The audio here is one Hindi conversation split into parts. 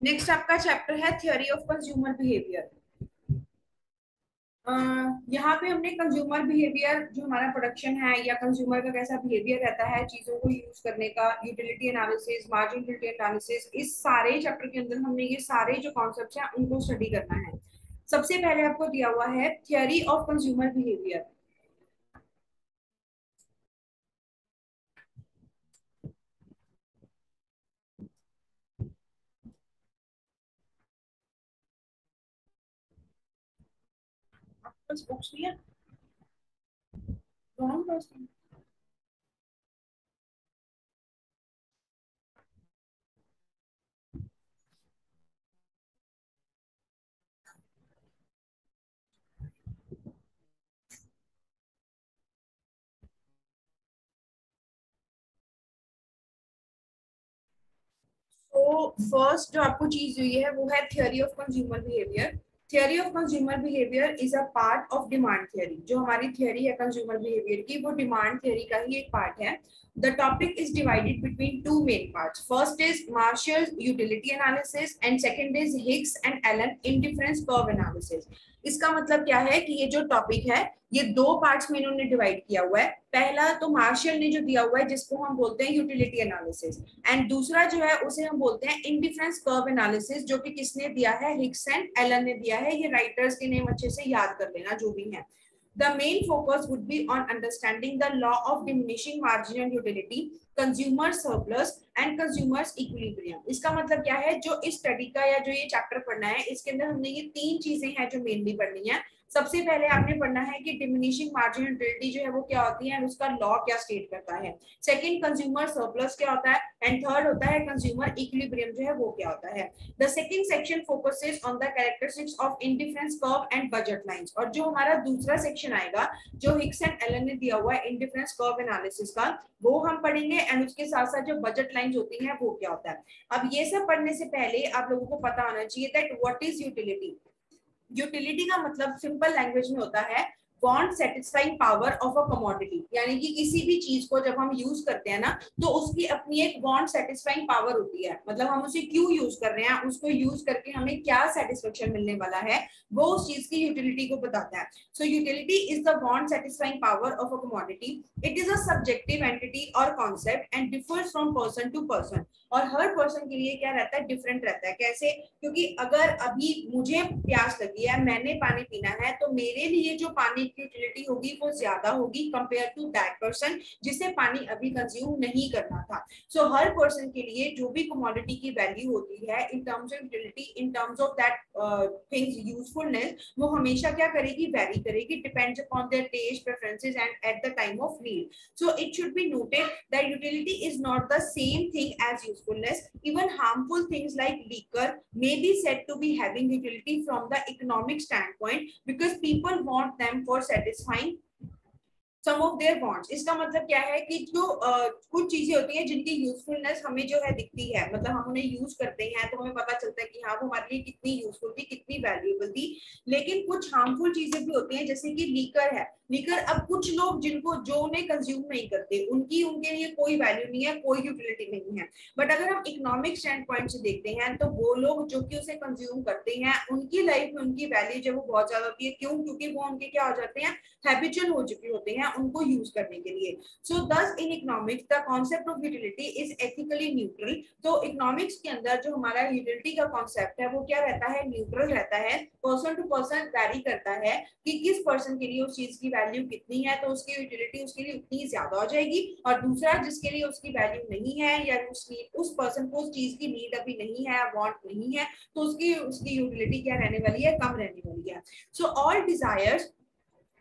नेक्स्ट आपका चैप्टर है थ्योरी ऑफ कंज्यूमर बिहेवियर। यहाँ पे हमने कंज्यूमर बिहेवियर जो हमारा प्रोडक्शन है या कंज्यूमर का कैसा बिहेवियर रहता है चीजों को यूज करने का, utility analysis, margin utility analysis, इस सारे चैप्टर के अंदर हमने ये सारे जो कॉन्सेप्ट्स हैं उनको स्टडी करना है। सबसे पहले आपको दिया हुआ है theory of consumer behaviour. Books भी है दोनों पास। तो फर्स्ट जो आपको चीज हुई है वो है theory of consumer behaviour. Theory of consumer behaviour is a part of demand theory. जो हमारी थ्योरी है कंज्यूमर बिहेवियर की वो डिमांड थ्योरी का ही एक पार्ट है। The topic is divided between two main parts. First is Marshall's utility analysis and second is Hicks and Allen indifference curve analysis. इसका मतलब क्या है कि ये जो टॉपिक है ये दो पार्ट्स में इन्होंने डिवाइड किया हुआ है। पहला तो मार्शल ने जो दिया हुआ है जिसको हम बोलते हैं यूटिलिटी एनालिसिस, एंड दूसरा जो है उसे हम बोलते हैं इंडिफरेंस कर्व एनालिसिस, जो कि किसने दिया है, हिक्स एंड एलन ने दिया है। ये राइटर्स के नेम अच्छे से याद कर लेना जो भी है। The main focus would be on understanding the law of diminishing marginal utility, consumer surplus and consumers equilibrium. इसका मतलब क्या है, जो इस स्टडी का या जो ये चैप्टर पढ़ना है इसके अंदर हमने ये तीन चीजें हैं जो मेनली पढ़नी है। सबसे पहले आपने पढ़ना है कि डिमिनिशिंग मार्जिनल यूटिलिटी जो है वो क्या होती है और उसका लॉ क्या स्टेट करता है। सेकंड, कंज्यूमर सरप्लस क्या होता है, एंड थर्ड होता है कंज्यूमर इक्विलिब्रियम जो है वो क्या होता है। The second section focuses on the characteristics of indifference curve and budget lines. और जो हमारा दूसरा सेक्शन आएगा जो हिक्स एंड एलन ने दिया हुआ है इंडिफरेंस कर्व एनालिसिस का, वो हम पढ़ेंगे, एंड उसके साथ साथ जो बजट लाइंस होती हैं वो क्या होता है। अब ये सब पढ़ने से पहले आप लोगों को पता होना चाहिए that what is utility. Utility का मतलब सिंपल लैंग्वेज में होता है want satisfying power of a commodity. यानी कि किसी भी चीज को जब हम यूज करते हैं ना तो उसकी अपनी एक वांट सेटिस्फाइंग पावर होती है। मतलब हम उसे क्यों यूज कर रहे हैं, उसको यूज करके हमें क्या सेटिस्फेक्शन मिलने वाला है, वो उस चीज की यूटिलिटी को बताता है। So utility is the want satisfying power of a commodity. It is a subjective entity और concept and differs from person to person. और हर पर्सन के लिए क्या रहता है, डिफरेंट रहता है। कैसे, क्योंकि अगर अभी मुझे प्यास लगी है, मैंने पानी पीना है, तो मेरे लिए जो पानी की यूटिलिटी होगी वो ज्यादा होगी कंपेयर टू दैट पर्सन जिसे पानी अभी कंज्यूम नहीं करना था। सो हर पर्सन के लिए जो भी कमोडिटी की वैल्यू होती है in terms of utility, in terms of that things usefulness, वो हमेशा क्या करेगी, वेरी करेगी, depends upon their taste preferences and at the time of need. So it should be noted that utility is not the same thing as usefulness. Even harmful things like liquor may be said to be having utility from the economic standpoint because people want them for satisfying some of their wants. इसका मतलब क्या है कि जो कुछ चीजें होती हैं जिनकी यूजफुलनेस हमें जो है दिखती है, मतलब हम उन्हें यूज करते हैं तो हमें पता चलता है कि हाँ वो हमारे लिए कितनी यूजफुल थी, कितनी वैल्यूएबल थी। लेकिन कुछ हार्मफुल चीजें भी होती हैं जैसे कि लीकर है। लीकर, अब कुछ लोग जिनको जो उन्हें कंज्यूम नहीं करते उनकी उनके लिए कोई वैल्यू नहीं है, कोई यूटिलिटी नहीं है। बट अगर हम इकोनॉमिक स्टैंड पॉइंट से देखते हैं तो वो लोग जो कि उसे कंज्यूम करते हैं उनकी लाइफ में उनकी वैल्यू जो वो बहुत ज्यादा होती है। क्यों? क्योंकि वो उनके क्या हो जाते हैं, हैबिचुअल हो चुके होते हैं उनको यूज करने के लिए। सो दस in economics the concept of utility is ethically neutral. तो इकोनॉमिक्स के अंदर जो हमारा यूटिलिटी का कॉन्सेप्ट है वो क्या रहता है, न्यूट्रल रहता है। पर्सन टू पर्सन वैरी करता है कि किस पर्सन के लिए उस चीज की वैल्यू कितनी है तो उसकी यूटिलिटी उसके लिए उतनी ज्यादा हो जाएगी, और दूसरा जिसके लिए उसकी वैल्यू नहीं है या उस पर्सन को उस चीज की नीड अभी नहीं है, वांट नहीं है, तो उसकी उसकी यूटिलिटी क्या रहने वाली है, कम रहने वाली है। So all desires,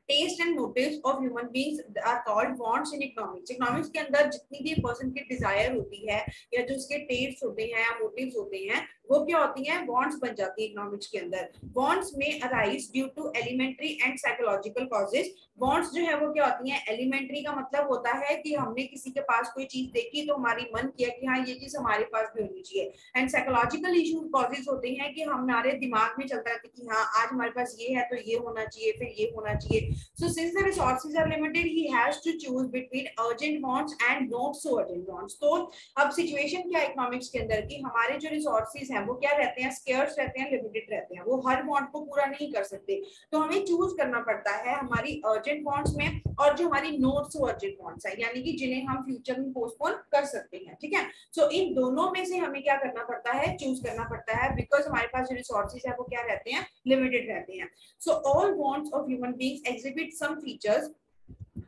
taste and motives of human beings are called wants in economics. Economics के अंदर जितनी भी पर्सन की डिजायर होती है या जो उसके टेस्ट होते हैं या मोटिव्स होते हैं वो क्या होती हैं, वांट्स बन जाती है इकोनॉमिक्स के अंदर। Wants may arise due to elementary and psychological causes. Wants जो है वो क्या होती हैं, एलिमेंट्री का मतलब होता है कि हमने किसी के पास कोई चीज देखी तो हमारी मन किया कि हाँ ये चीज हमारे पास भी होनी चाहिए। एंड साइकोलॉजिकल इशू कॉजेज होते हैं कि हमारे दिमाग में चलता रहता है कि हाँ आज हमारे पास ये है तो ये होना चाहिए, फिर ये होना चाहिए। So since the resources are limited he has to choose between urgent wants and not so urgent wants. तो अब सिचुएशन क्या इकोनॉमिक्स के अंदर की हमारे जो रिसोर्सेज हैं वो क्या रहते हैं, स्केर्स रहते हैं, लिमिटेड रहते हैं, वो हर वांट को पूरा नहीं कर सकते। तो हमें चूज करना पड़ता है हमारी अर्जेंट वांट्स में और जो हमारी नॉट सो अर्जेंट वांट्स है, यानी कि जिन्हें हम फ्यूचर में पोस्टपोन कर सकते हैं। ठीक है, सो इन दोनों में से हमें क्या करना पड़ता है, चूज करना पड़ता है, बिकॉज हमारे पास जो रिसोर्सेज है वो क्या रहते हैं, लिमिटेड रहते हैं। So all wants of human beings exhibit some features.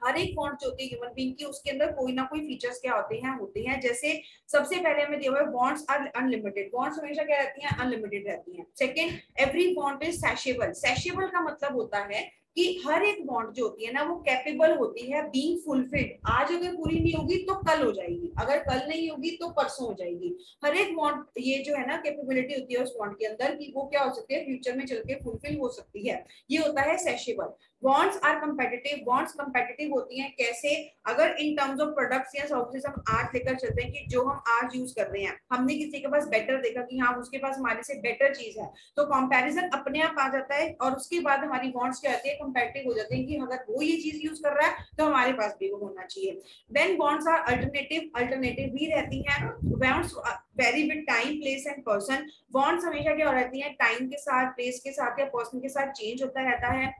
हर एक वांट जो होती है ह्यूमन बीइंग की उसके अंदर कोई ना कोई फीचर्स क्या होते हैं। जैसे सबसे पहले हमें दिया हुआ है वांट्स आर अनलिमिटेड, वांट्स हमेशा क्या रहती हैं, अनलिमिटेड रहती हैं। Second, every want is satiable. Satiable का मतलब होता है कि हर एक वांट जो होती है ना वो कैपेबल होती है बीइंग फुलफिल्ड। आज अगर पूरी नहीं होगी तो कल हो जाएगी, अगर कल नहीं होगी तो परसों हो जाएगी। हर एक वांट ये जो है ना कैपेबिलिटी होती है उस वांट के अंदर कि वो क्या हो सकती है, फ्यूचर में चल के फुलफिल हो सकती है। ये होता है satiable. Wants are competitive. Wants competitive होती हैं कैसे, अगर इन टर्म्स ऑफ प्रोडक्ट्स या सर्विसेज हम आज लेकर चलते हैं कि जो हम आज यूज कर रहे हैं, हमने किसी के पास बेटर देखा कि हाँ उसके पास हमारे से बेटर चीज है, तो कंपैरिजन अपने आप आ जाता है और उसके बाद हमारी वांट्स क्या होती है, कंपेटिटिव हो जाते हैं कि अगर वो ये चीज यूज कर रहा है तो हमारे पास भी वो होना चाहिए। Then wants are alternative. Alternative भी रहती हैं। Wants vary with time, place and person. Wants हमेशा क्या हो रहती है, टाइम के साथ, प्लेस के साथ या पर्सन के साथ चेंज होता रहता है।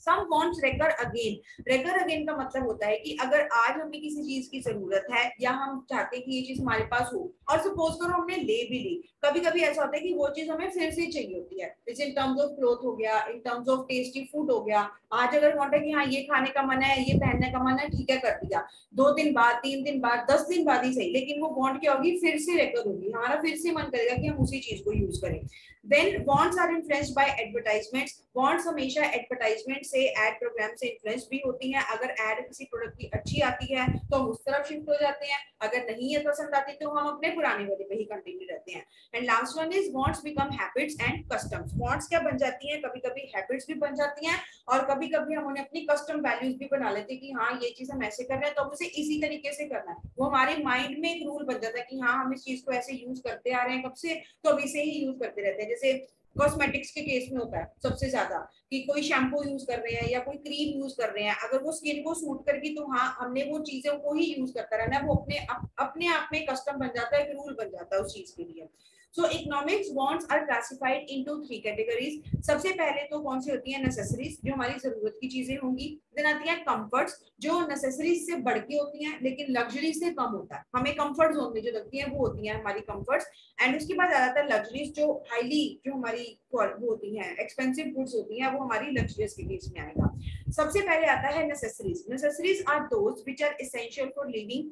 सम वांट्स रेकर अगेन। रेकर अगेन का मतलब होता है कि अगर आज हमें किसी चीज की जरूरत है या हम चाहते हैं कि ये चीज हमारे पास हो और सपोज करो हमने ले भी ली, कभी कभी ऐसा होता है कि वो चीज हमें फिर से चाहिए होती है। जैसे इन टर्म्स ऑफ क्लोथ हो गया, इन टर्म्स ऑफ टेस्टी फूड हो गया। आज अगर वांट है कि हाँ ये खाने का मन है, ये पहनने का मन है, ठीक है कर दिया, 2 दिन बाद, 3 दिन बाद, 10 दिन बाद ही सही, लेकिन वो वांट क्या होगी, फिर से रेकर होगी, हमारा फिर से मन करेगा कि हम उसी चीज को यूज करें। Then wants are influenced by advertisements. Wants हमेशा एडवर्टाइजमेंट से, एड प्रोग्राम से इन्फ्लुएंस भी होती हैं। अगर एड किसी प्रोडक्ट की अच्छी आती है तो हम उस तरफ शिफ्ट हो जाते हैं, अगर नहीं है पसंद आती तो हम अपने पुराने वाले पे ही कंटिन्यू रहते हैं। And last one is wants become habits and customs. Wants क्या बन जाती हैं, कभी कभी हैबिट्स भी बन जाती हैं और कभी कभी हम उन्हें अपनी कस्टम वैल्यूज भी बना लेते हैं कि हाँ ये चीज हम ऐसे कर रहे हैं तो उसे इसी तरीके से करना है। वो हमारे माइंड में एक रूल बन जाता है कि हाँ हम इस चीज को ऐसे यूज करते आ रहे हैं कब से, तो अब इसे ही यूज करते रहते हैं। जैसे कॉस्मेटिक्स के केस में होता है सबसे ज्यादा कि कोई शैम्पू यूज कर रहे हैं या कोई क्रीम यूज कर रहे हैं, अगर वो स्किन को सूट करगी तो हाँ हमने वो चीजों को ही यूज करता रहना, वो अपने आप में कस्टम बन जाता है, एक रूल बन जाता है उस चीज के लिए। So economics wants are classified into 3 categories. सबसे पहले तो कौन सी होती है, नेसेसरीज, जो हमारी जरूरत की चीजें होंगी। देन आती है कंफर्ट्स, जो नेसेसरीज से बढ़ के होती हैं लेकिन लग्जरी से कम होता है, हमें कंफर्ट जोन में जो लगती है वो होती है हमारी कंफर्ट्स। एंड उसके बाद आ जाता है लग्जरीज, जो हाईली, जो हमारी वो होती हैं, एक्सपेंसिव गुड्स होती हैं, वो हमारी लग्जरीज के केस में आएगा। सबसे पहले आता है necessaries. Necessaries are those which are essential for living.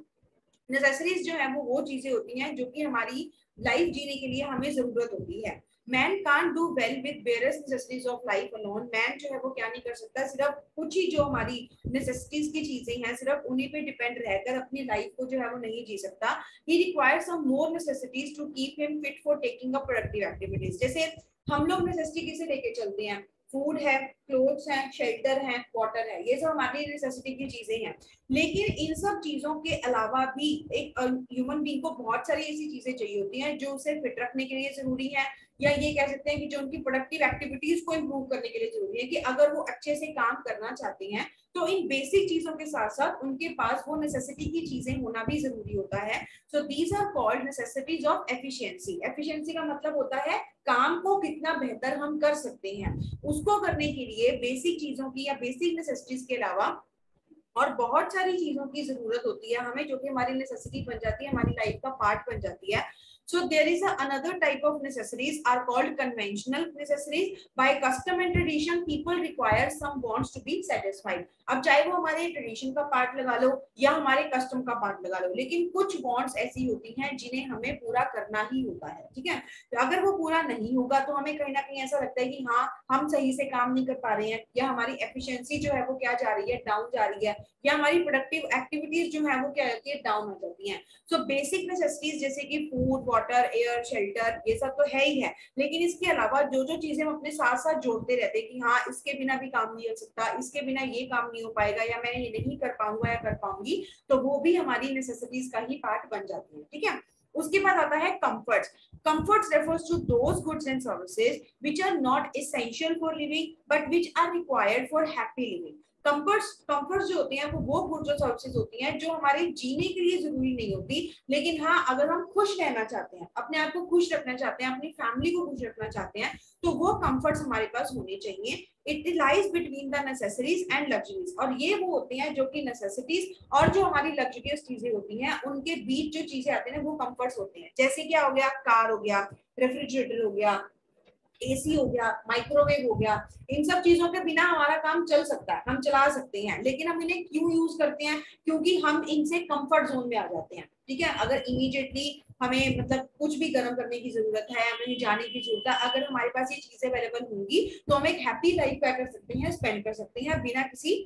Necessaries जो है वो चीजें होती हैं जो कि हमारी लाइफ जीने के लिए हमें जरूरत होती है। Man can't do well with various necessaries of life alone. Man जो है वो क्या नहीं कर सकता, सिर्फ कुछ ही जो हमारी नेसेसिटीज की चीजें हैं सिर्फ उन्हीं पे डिपेंड रहकर अपनी लाइफ को जो है वो नहीं जी सकता। He requires some more necessities to keep him fit for taking up productive activities. जैसे हम लोग नेसेसिटी किसे लेके चलते हैं, फूड है, क्लोथ्स हैं, शेल्टर है, वाटर है, ये सब हमारी नेसेसिटी की चीजें हैं। लेकिन इन सब चीजों के अलावा भी एक ह्यूमन बीइंग को बहुत सारी ऐसी चीजें चाहिए होती हैं जो उसे फिट रखने के लिए जरूरी है, या ये कह सकते हैं कि जो उनकी प्रोडक्टिव एक्टिविटीज को इम्प्रूव करने के लिए जरूरी है, कि अगर वो अच्छे से काम करना चाहते हैं तो इन बेसिक चीजों के साथ साथ उनके पास वो नेसेसिटी की चीजें होना भी जरूरी होता है। So these are called necessities of efficiency. Efficiency का मतलब होता है काम को कितना बेहतर हम कर सकते हैं। उसको करने के लिए बेसिक चीजों की या बेसिक नेसेसिटीज के अलावा और बहुत सारी चीजों की जरूरत होती है हमें, जो कि हमारी नेसेसिटी बन जाती है, हमारी लाइफ का पार्ट बन जाती है। So there is another type of necessities are called conventional necessities. By custom and tradition, people require some wants to be satisfied. अब चाहे वो हमारे ट्रेडिशन का पार्ट लगा लो या हमारे कस्टम का पार्ट लगा लो, लेकिन कुछ वॉन्ट्स ऐसी होती हैं जिन्हें हमें पूरा करना ही होता है। ठीक है, तो अगर वो पूरा नहीं होगा तो हमें कहीं ना कहीं ऐसा लगता है कि हाँ हम सही से काम नहीं कर पा रहे हैं, या हमारी एफिशिएंसी जो है वो क्या जा रही है, डाउन जा रही है, या हमारी प्रोडक्टिव एक्टिविटीज जो है वो क्या होती है, डाउन हो जाती हैं। सो बेसिक नेसेसिटीज जैसे कि फूड, वाटर, एयर, शेल्टर, ये सब तो है ही है, लेकिन इसके अलावा जो जो चीजें हम अपने साथ साथ जोड़ते रहते हैं कि हाँ इसके बिना भी काम नहीं हो सकता, इसके बिना ये काम नहीं हो पाएगा, या मैं ये नहीं कर पाऊंगा या कर पाऊंगी, तो वो भी हमारी नेसेसिटीज का ही पार्ट बन जाती है। ठीक है, उसके बाद आता है comforts. Comforts refers to those goods and services which are not essential for living but which are required for happy living. Comforts जो होते हैं वो गुड्स और सर्विसेज होती हैं जो हमारे जीने के लिए जरूरी नहीं होती, लेकिन हाँ अगर हम खुश रहना चाहते हैं, अपने आप को खुश रखना चाहते हैं, अपनी फैमिली को खुश रखना चाहते हैं, तो वो कंफर्ट्स हमारे पास होने चाहिए. It lies between the necessaries and luxuries. और ये वो होते हैं जो कि नेसेसिटीज और जो हमारी लग्जरियस चीजें होती हैं उनके बीच जो चीजें आती हैं वो कंफर्ट्स होते हैं. जैसे क्या हो गया, कार हो गया, रेफ्रिजरेटर हो गया, एसी हो गया, माइक्रोवेव हो गया. इन सब चीजों के बिना हमारा काम चल सकता है, हम चला सकते हैं, लेकिन हम इन्हें क्यों यूज करते हैं? क्योंकि हम इनसे कंफर्ट जोन में आ जाते हैं. ठीक है, अगर इमीडिएटली हमें मतलब कुछ भी गर्म करने की जरूरत है, हमें जाने की जरूरत है, अगर हमारे पास ये चीजें अवेलेबल होंगी तो हम एक हैप्पी लाइफ कर सकते हैं, स्पेंड कर सकते हैं बिना किसी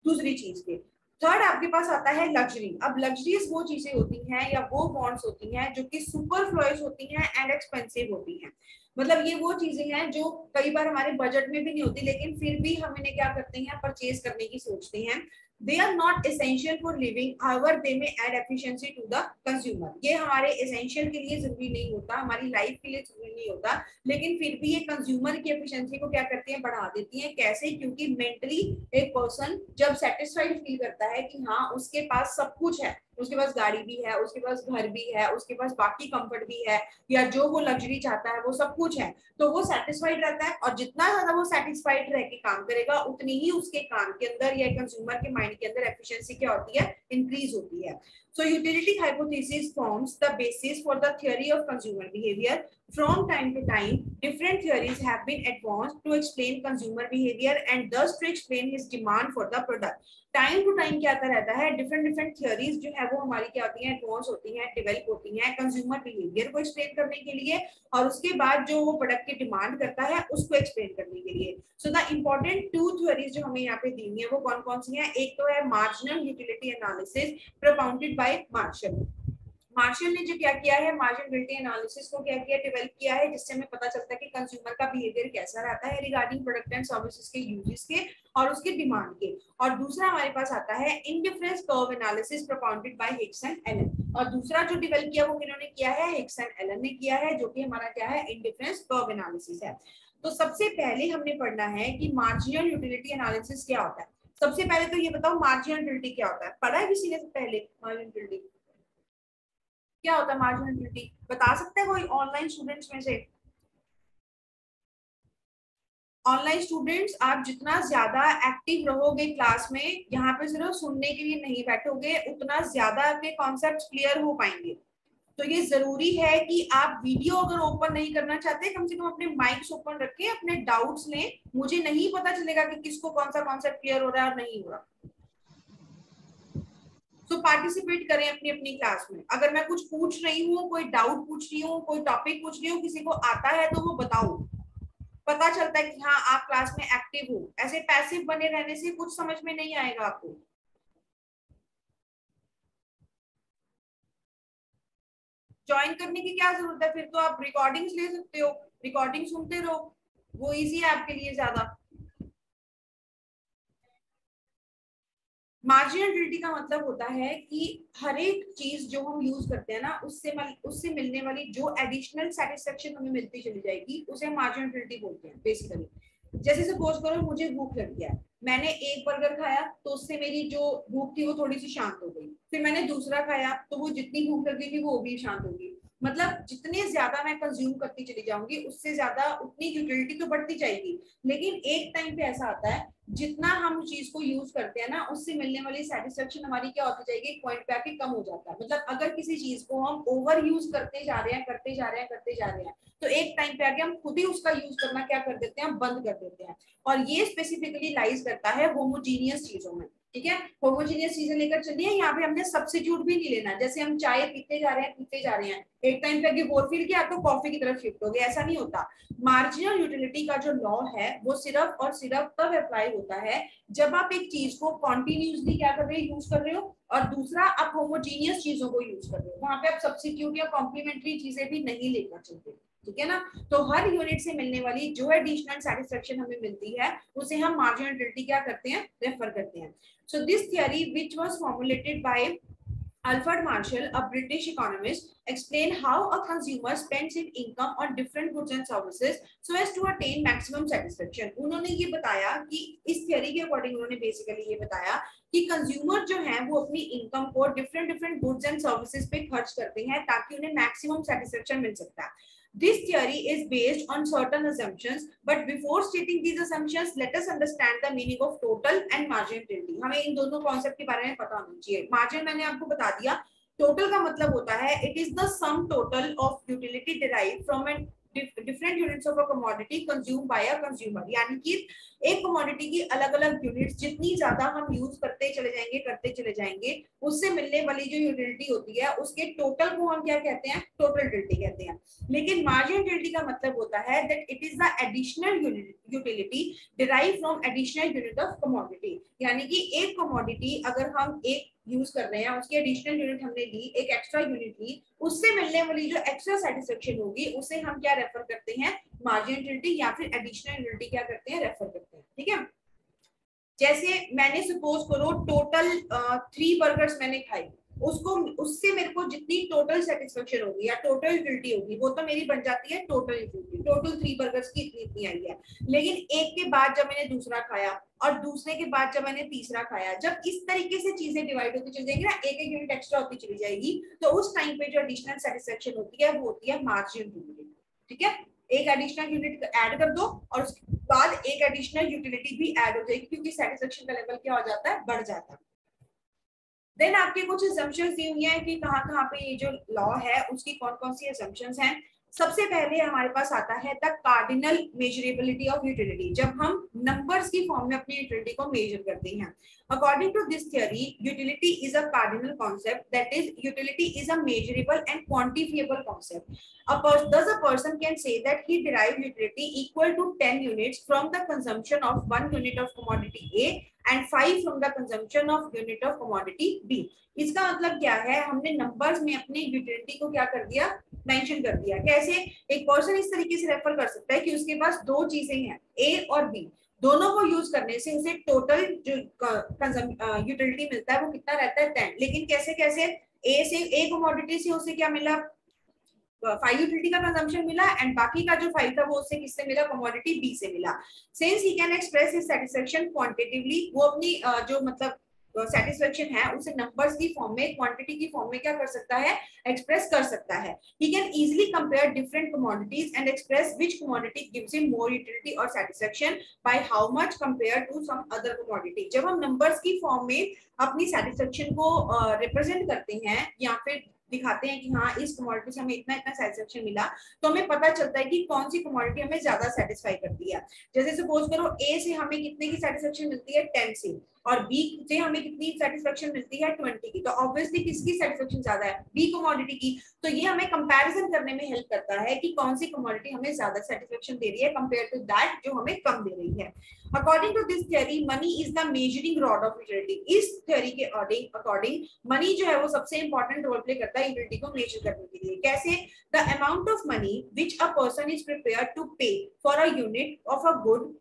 दूसरी चीज के. थर्ड आपके पास आता है लग्जरी. अब लग्जरीज वो चीजें होती हैं या वो बॉन्ड्स होती हैं जो कि सुपरफ्लुअस होती हैं एंड एक्सपेंसिव होती हैं. मतलब ये वो चीजें हैं जो कई बार हमारे बजट में भी नहीं होती, लेकिन फिर भी हम इन्हें क्या करते हैं, परचेज करने की सोचते हैं. They are not essential for living, however they may add efficiency to the consumer. ये हमारे essential के लिए जरूरी नहीं होता, हमारी लाइफ के लिए जरूरी नहीं होता, लेकिन फिर भी ये कंज्यूमर की एफिशिएंसी को क्या करती हैं, बढ़ा देती हैं. कैसे? क्योंकि मेंटली एक पर्सन जब सेटिस्फाइड फील करता है कि हाँ उसके पास सब कुछ है, उसके पास गाड़ी भी है, उसके पास घर भी है, उसके पास बाकी कंफर्ट भी है, या जो वो लग्जरी चाहता है वो सब कुछ है, तो वो सेटिस्फाइड रहता है. और जितना ज्यादा वो सेटिस्फाइड रह के काम करेगा उतनी ही उसके काम के अंदर या कंज्यूमर के माइंड के अंदर एफिशिएंसी क्या होती है, इंक्रीज होती है. So utility hypothesis forms the basis for the theory of consumer behavior. From time to time, different theories have been advanced to explain consumer behavior and thus to explain his demand for the product. Time to time क्या आता रहता है, डिफरेंट थियोरीज जो है वो हमारी क्या होती हैं, एडवांस होती हैं, डेवलप होती हैं कंज्यूमर बिहेवियर को एक्सप्लेन करने के लिए, और उसके बाद जो वो प्रोडक्ट की डिमांड करता है उसको एक्सप्लेन करने के लिए. So the important two theories जो हमें यहाँ पे दी हुई है वो कौन कौन सी हैं? एक तो है marginal utility analysis propounded by Marshall. Marshall ने जो क्या किया है, मार्जिनलिटी एनालिसिस को क्या किया, डेवलप किया है, जिससे हमें पता चलता है कि कंज्यूमर का बिहेवियर कैसा रहता है रिगार्डिंग प्रोडक्ट एंड सर्विसेज के यूजेस के और उसके डिमांड के. और दूसरा हमारे पास आता है indifference curve analysis propounded by Hicks and Allen. और दूसरा जो डेवलप किया वो किन्होंने किया है, हिक्स एंड एलन ने किया है, जो कि हमारा क्या है, इंडिफरेंस कर्व एनालिसिस है. तो सबसे पहले हमने पढ़ना है कि मार्जिनल यूटिलिटी एनालिसिस क्या होता है. सबसे पहले तो ये बताओ मार्जिनल यूटिलिटी क्या होता है, पढ़ा है किसी ने पहले? मार्जिनल यूटिलिटी क्या होता है? मार्जिनल यूटिलिटी बता सकते हैं कोई ऑनलाइन स्टूडेंट्स में से? ऑनलाइन स्टूडेंट्स आप जितना ज्यादा एक्टिव रहोगे क्लास में, यहाँ पे सिर्फ सुनने के लिए नहीं बैठोगे, उतना ज्यादा आपके कॉन्सेप्ट्स क्लियर हो पाएंगे. तो ये जरूरी है कि आप वीडियो अगर ओपन नहीं करना चाहते, कम से कम अपने माइक्स ओपन रखें, अपने डाउट्स लें. मुझे नहीं पता चलेगा कि किसको कौन सा कॉन्सेप्ट क्लियर हो रहा है और नहीं हो रहा. तो पार्टिसिपेट करें अपनी अपनी क्लास में. अगर मैं कुछ पूछ रही हूँ, कोई डाउट पूछ रही हूँ, कोई टॉपिक पूछ रही हूँ, किसी को आता है तो वो बताओ, पता चलता है कि हाँ आप क्लास में एक्टिव हो. ऐसे पैसिव बने रहने से कुछ समझ में नहीं आएगा आपको. ज्वाइन करने की क्या जरूरत है, फिर तो आप रिकॉर्डिंग्स ले सकते हो, रिकॉर्डिंग सुनते रहो, वो इजी है आपके लिए ज्यादा. मार्जिनल यूटिलिटी का मतलब होता है कि हर एक चीज जो हम यूज करते हैं ना, उससे मिलने वाली जो एडिशनल सेटिस्फेक्शन हमें मिलती चली जाएगी उसे मार्जिनल यूटिलिटी बोलते हैं बेसिकली. जैसे सपोज करो मुझे भूख लग गया, मैंने एक बर्गर खाया तो उससे मेरी जो भूख थी वो थोड़ी सी शांत हो गई, फिर मैंने दूसरा खाया तो वो जितनी भूख लगी थी वो भी शांत होगी. मतलब जितने ज्यादा मैं कंज्यूम करती चली जाऊंगी उससे ज्यादा उतनी यूटिलिटी तो बढ़ती जाएगी. लेकिन एक टाइम पे ऐसा आता है जितना हम चीज को यूज करते हैं ना, उससे मिलने वाली सेटिस्फेक्शन हमारी क्या होती जाएगी, एक पॉइंट पे आके कम हो जाता है. मतलब अगर किसी चीज को हम ओवर यूज करते जा रहे हैं, करते जा रहे हैं, करते जा रहे हैं, तो एक टाइम पे आके हम खुद ही उसका यूज करना क्या कर देते हैं, बंद कर देते हैं. और ये स्पेसिफिकली लाइज करता है होमोजीनियस चीजों में. ठीक है, होमोजीनियस चीजें लेकर चलिए. यहाँ पे हमने सब्स्टिट्यूट भी नहीं लेना. जैसे हम चाय पीते जा रहे हैं, पीते जा रहे हैं, एक टाइम पे आगे बोर फील किया तो कॉफी की तरफ शिफ्ट हो गए, ऐसा नहीं होता. मार्जिनल यूटिलिटी का जो लॉ है वो सिर्फ और सिर्फ तब अप्लाई होता है जब आप एक चीज को कॉन्टिन्यूसली क्या कर रहे हो, यूज कर रहे हो, और दूसरा आप होमोजीनियस चीजों को यूज कर रहे हो. वहां पे आप सब्स्टिट्यूट या कॉम्प्लीमेंट्री चीजें भी नहीं लेकर चलते. ठीक है ना. तो हर यूनिट से मिलने वाली जो एडिशनल सेटिस्फेक्शन हमें मिलती है उसे हम मार्जिनल यूटिलिटी क्या करते हैं, रेफर करते हैं. So this theory which was formulated bye Alfred Marshall, a British economist, explained how a consumer spends its income on different goods and services so as to attain maximum satisfaction. उन्होंने ये बताया कि इस थियरी के अकॉर्डिंग उन्होंने बेसिकली ये बताया कि कंज्यूमर जो है वो अपनी इनकम को डिफरेंट गुड्स एंड सर्विसेज पे खर्च करते हैं ताकि उन्हें मैक्सिमम सेटिस्फेक्शन मिल सकता है. This theory is based on certain assumptions, but before stating these assumptions, let us understand the meaning of total and marginal utility. हमें इन दोनों कॉन्सेप्ट के बारे में पता होना चाहिए. मार्जिन मैंने आपको बता दिया. टोटल का मतलब होता है it is the sum total of utility derived from a different units of a commodity consumed by a consumer. यानी कि एक कमोडिटी की अलग अलग यूनिट्स जितनी ज्यादा हम यूज करते चले जाएंगे उससे मिलने वाली जो यूटिलिटी होती है उसके टोटल को हम क्या कहते हैं, टोटल यूटिलिटी कहते हैं. लेकिन मार्जिनल यूटिलिटी का मतलब होता है that it is the additional utility derive from additional unit of commodity. यानी कि एक कमोडिटी अगर हम एक यूज कर रहे हैं उसकी एडिशनल यूनिट हमने ली, एक एक्स्ट्रा यूनिट ली, उससे मिलने वाली जो एक्स्ट्रा सेटिस्फेक्शन होगी उसे हम क्या रेफर करते हैं, मार्जिनल यूटिलिटी या फिर एडिशनल यूटिलिटी क्या करते हैं, रेफर करते हैं. ठीक है. जैसे मैंने सपोज करो टोटल 3 बर्गर्स मैंने खाई, उसको उससे मेरे को जितनी टोटल सेटिस्फेक्शन होगी या टोटल यूटिलिटी होगी वो तो मेरी बन जाती है टोटल यूटिलिटी. टोटल 3 बर्गर्स की इतनी आई है. लेकिन एक के बाद जब मैंने दूसरा खाया और दूसरे के बाद जब मैंने तीसरा खाया, जब इस तरीके से चीजें डिवाइड होती चली जाएगी ना, एक एक यूनिट एक्स्ट्रा होती चली जाएगी, तो उस टाइम पे जो एडिशनल सेटिस्फेक्शन होती है वो होती है मार्जिनल यूटिलिटी. ठीक है. एक एडिशनल यूनिट ऐड कर दो और उसके बाद एक एडिशनल यूटिलिटी भी ऐड हो जाएगी क्योंकि सेटिस्फेक्शन का लेवल क्या हो जाता है, बढ़ जाता है. देन आपके कुछ assumptions दी हुई हैं कि कहाँ पे ये जो लॉ है उसकी कौन कौन सी assumptions हैं. सबसे पहले हमारे पास आता है the cardinal measurability of utility. जब हम नंबर्स की फॉर्म में अपनी यूटिलिटी को मेजर करते हैं, according to this theory utility is a cardinal concept, that is utility is a measurable and quantifiable concept. Thus a person can say that he derived utility equal to 10 units from the consumption of 1 unit of commodity A and 5 from the consumption of unit of commodity B. इसका मतलब क्या है, हमने नंबर्स में अपनी यूटिलिटी को क्या कर दिया, मेंशन कर दिया. कैसे, एक पर्सन इस तरीके से रेफर कर सकता है कि उसके पास दो चीजें हैं, ए और बी, दोनों को यूज करने से उसे टोटल जो यूटिलिटी मिलता है वो कितना रहता है, 10. लेकिन कैसे कैसे, ए कमोडिटी से उसे क्या मिला, 5 यूटिलिटी का कंजम्पशन मिला एंड बाकी का जो 5 था वो उससे किससे मिला, कमोडिटी बी से मिला. Since he can express his satisfaction quantitatively, वो अपनी जो मतलब सेटिस्फेक्शन है उसे नंबर्स की फॉर्म में, क्वांटिटी की फॉर्म में क्या कर सकता है, एक्सप्रेस कर सकता है. He can easily compare different commodities and express which commodity gives him more utility और satisfaction by how much compare to some other commodity. जब हम नंबर्स की फॉर्म में अपनी सेटिस्फेक्शन को रिप्रेजेंट करते हैं या फिर दिखाते हैं कि हाँ इस कमोडिटी से हमें इतना इतना सेटिस्फेक्शन मिला, तो हमें पता चलता है कि कौन सी कमोडिटी हमें ज्यादा सेटिस्फाई करती है. जैसे सपोज करो ए से हमें कितने की सेटिस्फेक्शन मिलती है, 10 से, और बी से हमें कितनी सेटिस्फेक्शन मिलती है, 20 की. तो ऑब्वियसली किसकी सेटिस्फेक्शन ज्यादा है, बी कमोडिटी की. तो ये हमें कंपैरिजन करने में हेल्प करता है कि कौन सी कमोडिटी हमें ज्यादा सेटिस्फेक्शन दे रही है कंपेयर टू दैट जो हमें कम दे रही है. According to this theory money is the measuring rod of utility. इस थियरी के अकॉर्डिंग मनी जो है वो सबसे इंपॉर्टेंट रोल प्ले करता है यूटिलिटी को मेजर करने के लिए. कैसे, the amount of money which a person is prepared to pay for a unit of a good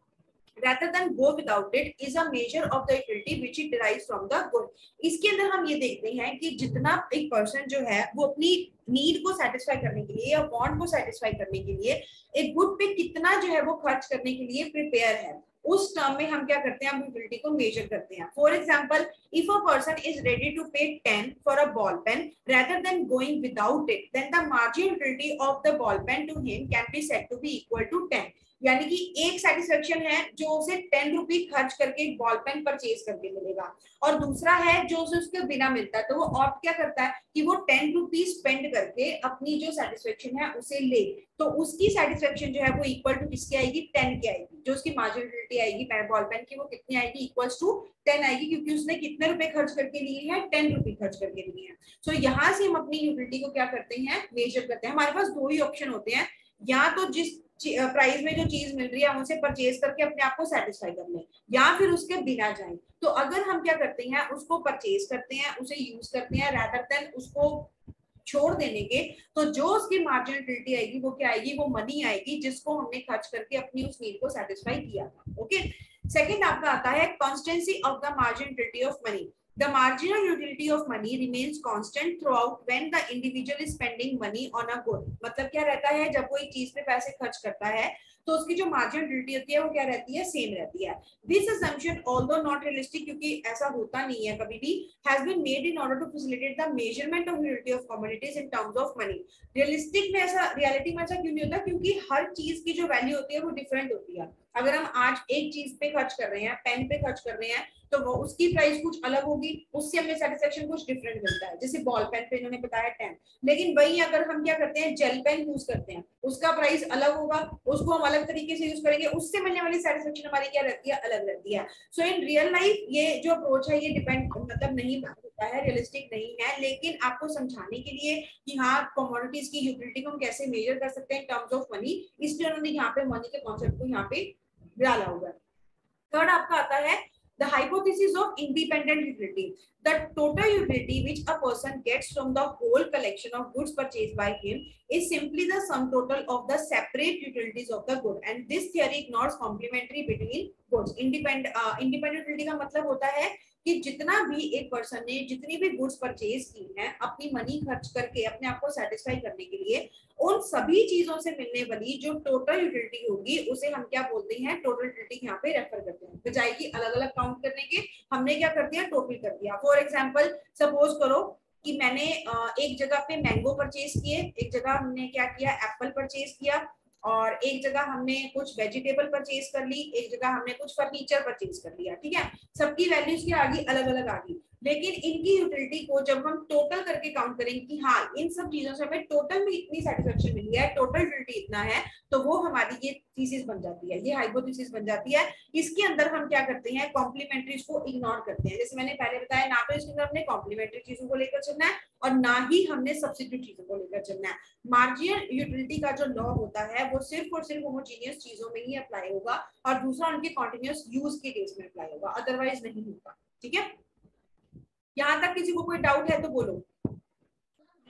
rather than go without it is a measure of the utility which it derives from the good. इसके अंदर हम ये देखते हैं कि जितना एक पर्सन जो है वो अपनी नीड को सेटिस्फाई करने के लिए या वांट को सेटिस्फाई करने के लिए एक गुड पे कितना जो है वो खर्च करने के लिए प्रिपेयर है, उस टर्म में हम क्या करते हैं, हम यूटिलिटी को मेजर करते हैं. For example, if a person is ready to pay 10 for a ball pen rather than going without it, then the marginal utility of the ball pen to him can be said to be equal to 10. यानी कि एक सेटिस्फेक्शन है जो उसे 10 रुपी खर्च करके एक बॉल पेन परचेज करके मिलेगा, और दूसरा है जो उसे उसके बिना मिलता है. तो वो ऑप्ट क्या करता है कि वो 10 रुपी स्पेंड करके अपनी जो सेटिस्फेक्शन है उसे ले. तो उसकी सेटिस्फेक्शन जो है वो इक्वल टू किसकी आएगी, 10 की आएगी. जो उसकी मार्जिनल यूटिलिटी आएगी बॉल पेन की वो कितनी आएगी, इक्वल्स टू 10 आएगी, क्योंकि उसने कितने रुपए खर्च करके लिए हैं, 10 रुपए खर्च करके लिए हैं. सो यहाँ से हम अपनी यूटिलिटी को क्या करते हैं, मेजर करते हैं. हमारे पास दो ही ऑप्शन होते हैं, या तो जिस प्राइस में जो चीज मिल रही है हम उसे परचेज करके अपने आप को सेटिस्फाई कर लें, या फिर उसके बिना जाएं. तो अगर हम क्या करते हैं, उसको परचेज करते हैं, उसे यूज करते हैं rather than उसको छोड़ देने के, तो जो उसकी मार्जिनल यूटिलिटी आएगी वो क्या आएगी, वो मनी आएगी जिसको हमने खर्च करके अपनी उस नीड को सेटिस्फाई किया था. ओके. सेकंड आपका आता है constituency of the marginal utility of money. The marginal utility of money remains constant throughout when the individual is spending money on a good. मतलब क्या रहता है, जब कोई चीज पे पैसे खर्च करता है तो उसकी जो मार्जिनल यूटिलिटी होती है वो क्या रहती है, सेम रहती है. This assumption although not realistic, क्योंकि ऐसा होता नहीं है कभी भी, has been made in order to facilitate the measurement of utility of commodities in terms of money. Realistic में ऐसा, रियलिटी में ऐसा क्यों नहीं होता, क्योंकि हर चीज की जो वैल्यू होती है वो डिफरेंट होती है. अगर हम आज एक चीज पे खर्च कर रहे हैं, पेन पे खर्च कर रहे हैं, तो वो उसकी प्राइस कुछ अलग होगी, उससे हमें सेटिस्फेक्शन कुछ डिफरेंट मिलता है. जैसे बॉल पेन पे इन्होंने बताया 10, लेकिन वही अगर हम क्या करते हैं, जेल पेन यूज करते हैं, उसका प्राइस अलग होगा, उसको हम अलग तरीके से यूज करेंगे, उससे मिलने वाली सेटिस्फेक्शन हमारी क्या रहती है, अलग रहती है. सो इन रियल लाइफ ये जो अप्रोच है ये डिपेंड मतलब नहीं होता है, रियलिस्टिक नहीं है, लेकिन आपको समझाने के लिए कि हाँ कमोडिटीज की यूटिलिटी को हम कैसे मेजर कर सकते हैं इन टर्म्स ऑफ मनी, इसलिए उन्होंने यहाँ पे मनी के कॉन्सेप्ट को यहाँ पे डाला हुआ है. थर्ड आपका आता है the hypothesis of independent utility. The total utility which a person gets from the whole collection of goods purchased by him is simply the sum total of the separate utilities of the good, and this theory ignores complementary between goods. Independent utility का मतलब होता है कि जितना भी एक पर्सन ने जितनी भी गुड्स परचेज की हैं अपनी मनी खर्च करके अपने आप को सेटिस्फाई करने के लिए, उन सभी चीजों से मिलने वाली जो टोटल यूटिलिटी होगी उसे हम क्या बोलते हैं, टोटल यूटिलिटी यहाँ पे रेफर करते हैं. बजाय की अलग अलग काउंट करने के हमने क्या कर दिया, टोटल कर दिया. फॉर एग्जाम्पल सपोज करो कि मैंने एक जगह पे मैंगो परचेज किए, एक जगह हमने क्या किया, एप्पल परचेज किया, और एक जगह हमने कुछ वेजिटेबल परचेज कर ली, एक जगह हमने कुछ फर्नीचर परचेज कर लिया. ठीक है, सबकी वैल्यूज की आ गई, अलग अलग आ गई, लेकिन इनकी यूटिलिटी को जब हम टोटल करके काउंट करेंगे कि हाँ इन सब चीजों से हमें टोटल में इतनी सेटिस्फेक्शन मिली है, टोटल यूटिलिटी इतना है, तो वो हमारी ये थीसिस बन जाती है, ये हाइपोथेसिस बन जाती है. इसके अंदर हम क्या करते हैं, कॉम्प्लीमेंट्रीज को इग्नोर करते हैं. जैसे मैंने पहले बताया, ना तो इसके अंदर हमने कॉम्प्लीमेंट्री चीजों को लेकर चलना है और ना ही हमने सब्स्टिट्यूट चीजों को लेकर चलना है. मार्जिनल यूटिलिटी का जो लॉ होता है वो सिर्फ और सिर्फ होमोजीनियस चीजों में ही अप्लाई होगा और दूसरा उनके कॉन्टिन्यूअस यूज के केस में अप्लाई होगा, अदरवाइज नहीं होगा. ठीक है, यहाँ तक किसी को कोई डाउट है तो बोलो.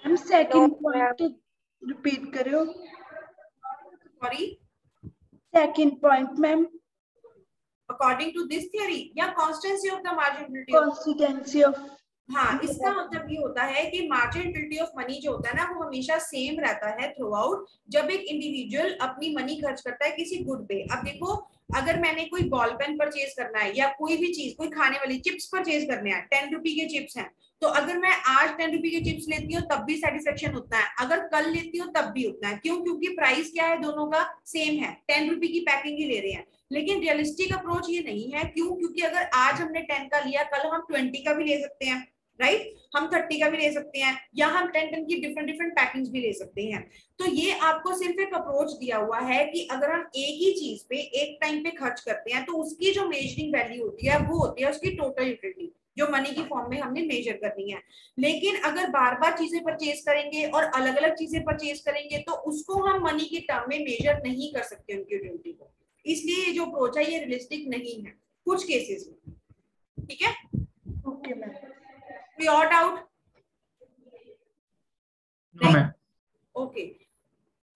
हम सेकंड पॉइंट रिपीट करो. Sorry, second point ma'am. According to this theory या constancy of the marginality, consistency of. हाँ, इसका मतलब ये होता है कि मार्जिनलिटी ऑफ मनी जो होता है ना वो हमेशा सेम रहता है थ्रू आउट जब एक इंडिविजुअल अपनी मनी खर्च करता है किसी गुड पे. अब देखो, अगर मैंने कोई बॉल पेन परचेज करना है या कोई भी चीज, कोई खाने वाली चिप्स परचेज करने हैं, 10 रुपए के चिप्स हैं, तो अगर मैं आज 10 रुपए के चिप्स लेती हूँ तब भी सेटिस्फेक्शन उतना है, अगर कल लेती हूँ तब भी उतना है. क्यों? क्योंकि प्राइस क्या है, दोनों का सेम है, 10 रुपए की पैकिंग ही ले रहे हैं. लेकिन रियलिस्टिक अप्रोच ये नहीं है. क्यों? क्योंकि अगर आज हमने 10 का लिया, कल हम 20 का भी ले सकते हैं, राइट? हम 30 का भी ले सकते हैं, या हम 10 की डिफरेंट डिफरेंट पैकिंग्स भी ले सकते हैं. तो ये आपको सिर्फ एक अप्रोच दिया हुआ है कि अगर हम एक ही चीज पे एक टाइम पे खर्च करते हैं तो उसकी जो मेजरिंग वैल्यू होती है वो होती है उसकी टोटल यूटिलिटी, जो मनी की फॉर्म में हमने मेजर करनी है. लेकिन अगर बार बार चीजें परचेज करेंगे और अलग अलग चीजें परचेज करेंगे तो उसको हम मनी के टर्म में मेजर नहीं कर सकते उनकी यूटिलिटी को. इसलिए ये जो अप्रोच है ये रियलिस्टिक नहीं है कुछ केसेस में. ठीक है, ओके मैम. कोई और डाउट? ओके.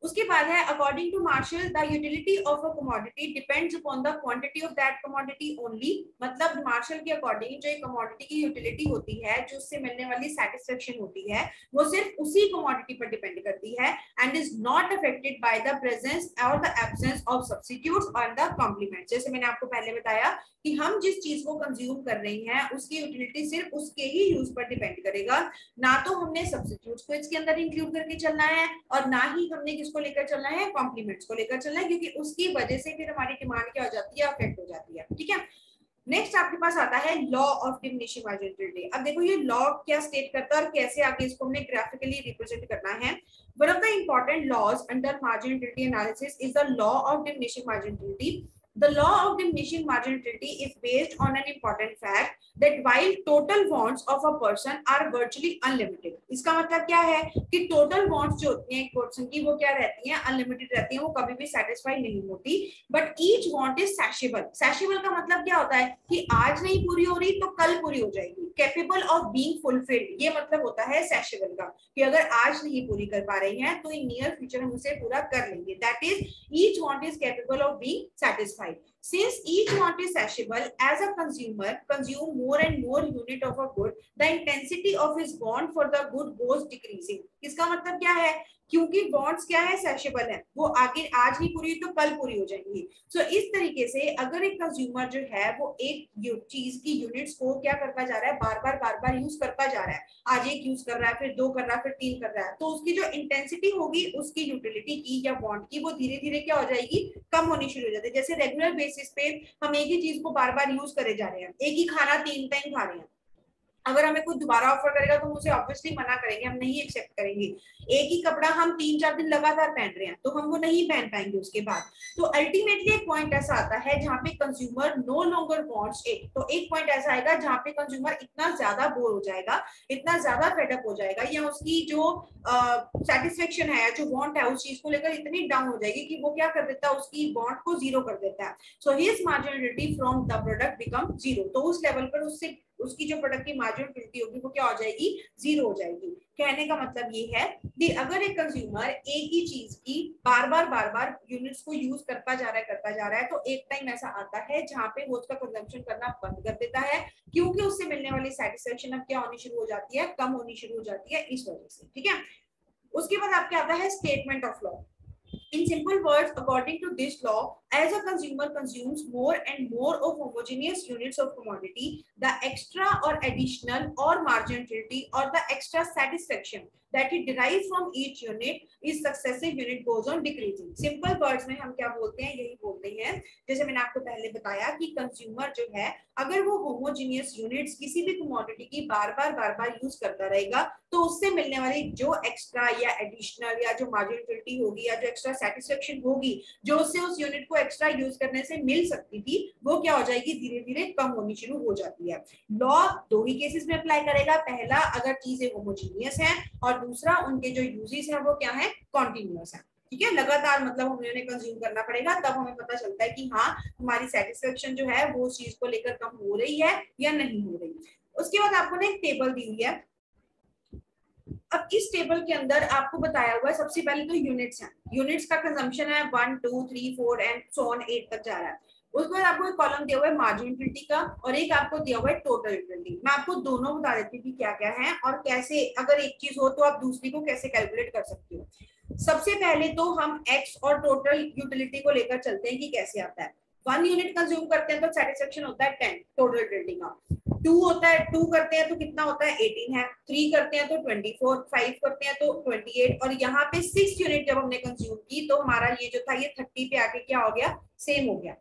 उसके बाद है according to Marshall the utility of a commodity depends upon the quantity of that commodity only. मतलब मार्शल के अकॉर्डिंग जो एक कमोडिटी की यूटिलिटी होती है, जो उससे मिलने वाली सेटिस्फेक्शन होती है, वो सिर्फ उसी कमोडिटी पर डिपेंड करती है and is not affected by the presence और द एब्सेंस ऑफ सब्स्टिट्यूट्स और द कॉम्प्लीमेंट्स. जैसे मैंने आपको पहले बताया कि हम जिस चीज को कंज्यूम कर रहे हैं उसकी यूटिलिटी सिर्फ उसके ही यूज पर डिपेंड करेगा, ना तो हमने सब्स्टिट्यूट्स को इसके अंदर इंक्लूड करके चलना है और ना ही हमने किसको लेकर चलना है, कॉम्प्लीमेंट्स को लेकर चलना है, क्योंकि उसकी वजह से फिर हमारी डिमांड क्या हो जाती है, अफेक्ट हो जाती है. ठीक है, नेक्स्ट आपके पास आता है लॉ ऑफ डिमिनिशिंग मार्जिनलिटी. अब देखो ये लॉ क्या स्टेट करता है और कैसे आगे इसको हमने ग्राफिकली रिप्रेजेंट करना है. One of the important laws under marginality analysis is the law of diminishing marginality. The law of diminishing marginality is based on an important fact that while total wants of a person are virtually unlimited. इसका मतलब क्या है कि टोटल wants जो होती हैं एक पर्सन की वो क्या रहती हैं, अनलिमिटेड रहती हैं, वो कभी भी सेटिस्फाई नहीं होती. But each want is satiable. Satiable का मतलब क्या होता है कि आज नहीं पूरी हो रही तो कल पूरी हो जाएगी. कैपेबल ऑफ बीइंग फुलफिल्ड, ये मतलब होता है सैशेबल का, कि अगर आज नहीं पूरी कर पा रहे हैं तो इन नियर फ्यूचर हम उसे पूरा कर लेंगे. That is each want is capable of being satisfied. Since each want is satiable, as a consumer consume more and more unit of a good, the intensity of his want for the good goes decreasing. इसका मतलब क्या है? क्योंकि बॉन्ड्स क्या है, सैशेबल है, वो आगे आज नहीं पूरी तो कल पूरी हो जाएंगी। सो इस तरीके से अगर एक कंज्यूमर जो है वो एक चीज की यूनिट्स को क्या करता जा रहा है, बार बार यूज करता जा रहा है, आज एक यूज कर रहा है, फिर 2 कर रहा है, फिर 3 कर रहा है, तो उसकी जो इंटेंसिटी होगी उसकी यूटिलिटी की या बॉन्ड की, वो धीरे धीरे क्या हो जाएगी, कम होनी शुरू हो जाती है। जैसे रेगुलर बेसिस पे हम एक ही चीज को बार यूज करे जा रहे हैं, एक ही खाना 3 टाइम खा रहे हैं, अगर हमें कोई दोबारा ऑफर करेगा तो हम उसे ऑब्वियसली मना करेंगे, हम नहीं एक्सेप्ट करेंगे। एक ही कपड़ा हम 3-4 दिन लगातार पहन रहे हैं तो हम वो नहीं पहन पाएंगे उसके बाद। तो अल्टीमेटली एक पॉइंट ऐसा आता है जहां पे consumer no longer wants it. तो एक पॉइंट ऐसा आएगा जहां पे कंज्यूमर इतना ज्यादा बोर हो जाएगा, इतना ज्यादा फेडअप हो जाएगा, या उसकी जो सेटिस्फेक्शन है, जो वांट है उस चीज को लेकर इतनी डाउन हो जाएगी कि वो क्या कर देता है, उसकी वांट को जीरो कर देता है। So his marginality from the product become zero. तो उस लेवल पर उससे उसकी जो प्रोडक्ट की मार्जिनलिटी होगी वो क्या हो जाएगी, जीरो हो जाएगी। कहने का मतलब ये है कि अगर एक कंज्यूमर एक ही चीज की बार बार यूनिट्स को यूज करता जा रहा है तो एक टाइम ऐसा आता है जहां पे वो उसका कंजम्पशन करना बंद कर देता है, क्योंकि उससे मिलने वाली सेटिस्फेक्शन अब क्या होनी शुरू हो जाती है, कम होनी शुरू हो जाती है इस वजह से। ठीक है, उसके बाद आपके आता है statement of law. In simple words, according to this law, as a consumer consumes more and more of homogeneous units of commodity, the extra or additional or marginality or the extra satisfaction that he derives from each unit is successive unit goes on decreasing. Simple words में हम क्या बोलते हैं, यही बोलते हैं जैसे मैंने आपको पहले बताया कि कंज्यूमर जो है अगर वो होमोजीनियस यूनिट्स किसी भी कमोडिटी की बार बार यूज करता रहेगा तो उससे मिलने वाली जो एक्स्ट्रा या एडिशनल या जो मार्जिनलिटी होगी या जो एक्स्ट्रा सेटिस्फेक्शन होगी जो उससे उस यूनिट को एक्स्ट्रा यूज करने से मिल सकती थी, वो क्या हो जाएगी, धीरे धीरे कम होनी शुरू हो जाती है। लॉ दो ही केसेस में अप्लाई करेगा, पहला अगर चीजें होमोजीनियस है और दूसरा उनके जो यूजेस है वो क्या है, कॉन्टिन्यूअस है। ठीक है, लगातार मतलब हमें उन्हें कंज्यूम करना पड़ेगा, तब हमें पता चलता है कि हाँ हमारी सेटिस्फेक्शन जो है वो उस चीज को लेकर कम हो रही है या नहीं हो रही। उसके बाद आपको ना एक टेबल दी हुई है। अब इस टेबल के अंदर आपको बताया हुआ है सबसे पहले तो यूनिट्स हैं, यूनिट्स का कंजम्पशन है 1 2 3 4 एंड सो ऑन 8 तक जा रहा है। उसके बाद आपको एक कॉलम दिया हुआ है मार्जिन यूटिलिटी का और एक आपको दिया हुआ है टोटल यूटिलिटी। मैं आपको दोनों बता देती हूँ कि क्या क्या है और कैसे, अगर एक चीज हो तो आप दूसरी को कैसे कैलकुलेट कर सकते हो। सबसे पहले तो हम एक्स और टोटल यूटिलिटी को लेकर चलते हैं कि कैसे आता है। 1 यूनिट कंज्यूम करते हैं तो सेटिस्फेक्शन होता है 10 टोटल यूटिलिटी का। 2 होता है, 2 करते हैं तो कितना होता है 18 है, 3 करते हैं तो 24, 5 करते हैं तो 28 और यहाँ पे 6 यूनिट जब हमने कंज्यूम की तो हमारा ये जो था ये 30 पे आके क्या हो गया, सेम हो गया।